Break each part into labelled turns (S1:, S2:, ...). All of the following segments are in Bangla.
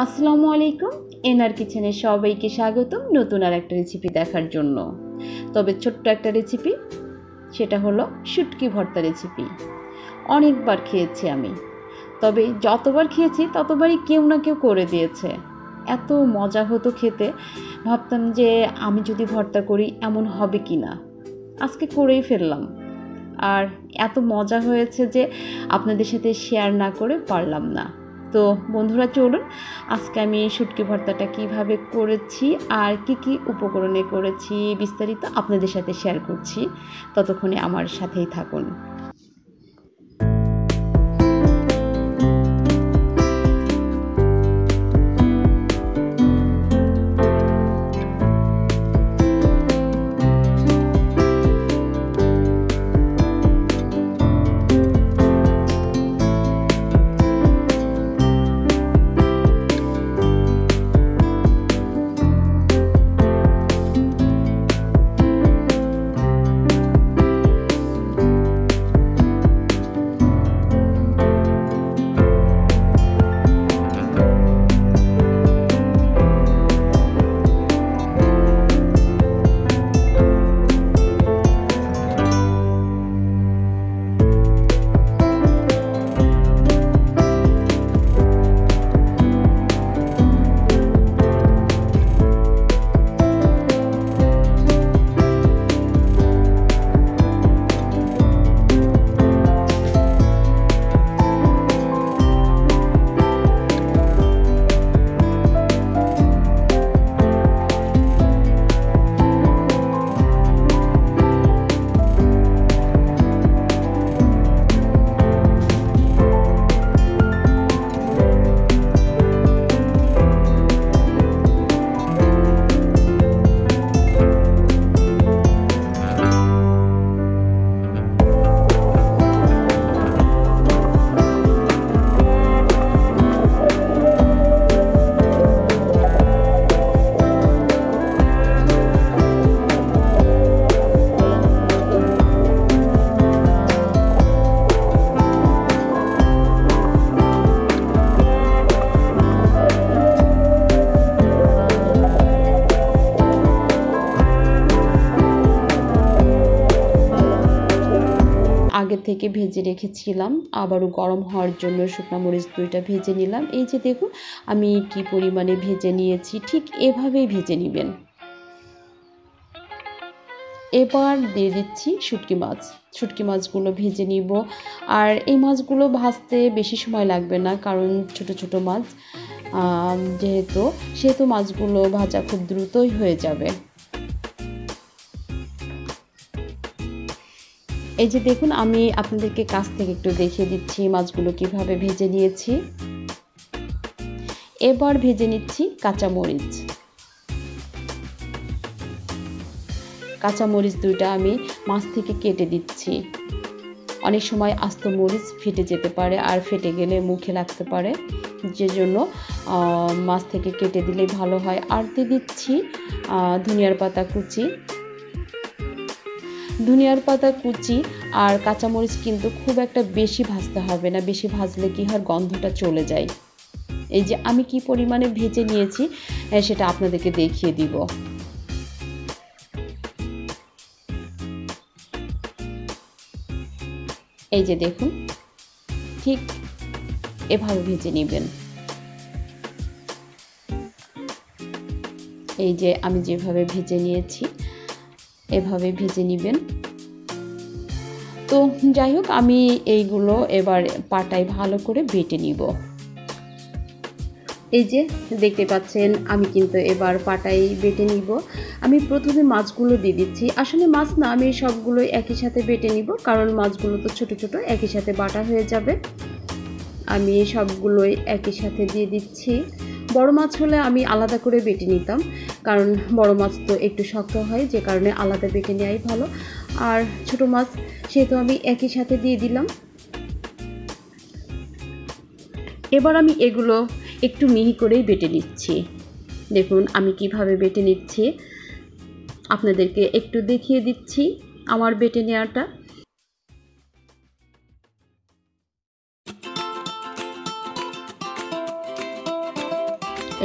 S1: আসসালামু আলাইকুম। এনার কিচেনে সবাইকে স্বাগতম নতুন আর একটা রেসিপি দেখার জন্য। তবে ছোট্ট একটা রেসিপি, সেটা হলো শুটকি ভর্তা রেসিপি। অনেকবার খেয়েছি আমি, তবে যতবার খেয়েছি ততবারই কেউ না কেউ করে দিয়েছে। এত মজা হতো খেতে, ভাবতাম যে আমি যদি ভর্তা করি এমন হবে কি না। আজকে করেই ফেললাম, আর এত মজা হয়েছে যে আপনাদের সাথে শেয়ার না করে পারলাম না। তো বন্ধুরা, চলুন আজকে আমি শুটকি ভর্তাটা কিভাবে করেছি আর কি কি উপকরণে করেছি বিস্তারিত আপনাদের সাথে শেয়ার করছি। ততক্ষণে আমার সাথেই থাকুন। আগে থেকে ভেজে রেখেছিলাম, আবারও গরম হওয়ার জন্য শুকনো মরিচ 2টা ভেজে নিলাম। এই যে দেখুন আমি কি পরিমাণে ভেজে নিয়েছি, ঠিক এভাবেই ভেজে নেবেন। এবার দিয়ে দিচ্ছি শুটকি মাছ। শুটকি মাছগুলো ভেজে নিব, আর এই মাছগুলো ভাজতে বেশি সময় লাগবে না, কারণ ছোট ছোট মাছ সেহেতু মাছগুলো ভাজা খুব দ্রুতই হয়ে যাবে। এই যে দেখুন আমি আপনাদেরকে কাছ থেকে একটু দেখিয়ে দিচ্ছি মাছগুলো কিভাবে ভেজে নিয়েছি। এবার ভেজে নিচ্ছি কাঁচামরিচ। কাঁচামরিচ 2টা আমি মাছ থেকে কেটে দিচ্ছি। অনেক সময় আস্ত মরিচ ফেটে যেতে পারে, আর ফেটে গেলে মুখে লাগতে পারে, যে জন্য মাছ থেকে কেটে দিলেই ভালো হয়। আর দিয়ে দিচ্ছি ধনিয়ার পাতা কুচি। ধনিয়ার পাতা কুচি আর কাঁচামরিচ কিন্তু খুব একটা বেশি ভাজতে হবে না, বেশি ভাজলে কি হয়, গন্ধটা চলে যায়। এই যে আমি কি পরিমাণে ভেজে নিয়েছি সেটা আপনাদেরকে দেখিয়ে দিব। এই যে দেখুন, ঠিক এভাবে ভেজে নেবেন। এই যে আমি যেভাবে ভেজে নিয়েছি এভাবে ভেজে নেবেন। তো যাই হোক, আমি এইগুলো এবার পাটায় ভালো করে বেটে নিব। এই যে দেখতে পাচ্ছেন আমি কিন্তু এবার পাটায় বেটে নিব। আমি প্রথমে মাছগুলো দিয়ে দিচ্ছি। আসলে মাছ না, আমি সবগুলো একই সাথে বেটে নিব, কারণ মাছগুলো তো ছোট ছোট, একই সাথে বাটা হয়ে যাবে। আমি সবগুলোই একই সাথে দিয়ে দিচ্ছি। বড় মাছ হলে আমি আলাদা করে বেটে নিতাম, কারণ বড় মাছ তো একটু শক্ত হয়, যে কারণে আলাদা বেটে নেওয়াই ভালো। আর ছোট মাছ সেহেতু আমি একই সাথে দিয়ে দিলাম। এবার আমি এগুলো একটু মিহি করেই বেটে নিচ্ছি। দেখুন আমি কিভাবে বেটে নিচ্ছি, আপনাদেরকে একটু দেখিয়ে দিচ্ছি আমার বেটে নেওয়াটা।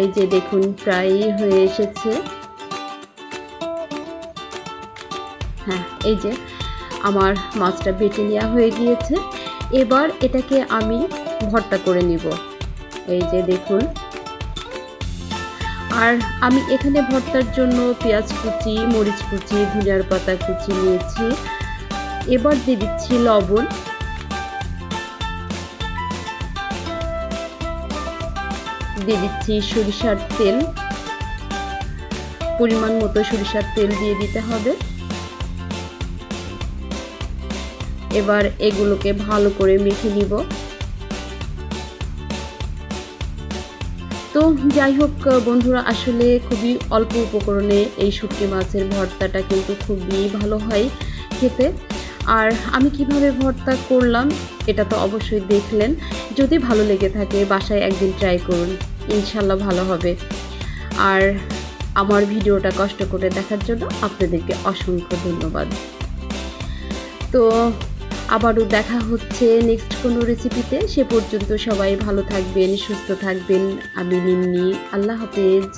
S1: এই যে দেখুন প্রায় হয়ে এসেছে। হ্যাঁ, এই যে আমার মাছটা বেটে নেওয়া হয়ে গিয়েছে। এবার এটাকে আমি ভর্তা করে নিব। এই যে দেখুন, আর আমি এখানে ভর্তার জন্য পেঁয়াজ কুচি, মরিচ কুচি, ধনিয়ার পাতা কুচি নিয়েছি। এবার দিয়ে দিচ্ছি লবণ, দিয়ে দিচ্ছি সরিষার তেল, পরিমাণ মতো সরিষার তেল দিয়ে দিতে হবে। এবার এগুলোকে ভালো করে মেখে নিব। তো যাই হোক বন্ধুরা, আসলে খুবই অল্প উপকরণে এই শুটকি মাছের ভর্তাটা কিন্তু খুবই ভালো হয় খেতে। আর আমি কিভাবে ভর্তা করলাম এটা তো অবশ্যই দেখলেন। যদি ভালো লেগে থাকে বাসায় একদিন ট্রাই করুন, ইনশাল্লাহ ভালো হবে। আর আমার ভিডিওটা কষ্ট করে দেখার জন্য আপনাদেরকে অসংখ্য ধন্যবাদ। তো আবারও দেখা হচ্ছে নেক্সট কোনো রেসিপিতে। সে পর্যন্ত সবাই ভালো থাকবেন, সুস্থ থাকবেন। আমি নিম্নি, আল্লাহ হাফেজ।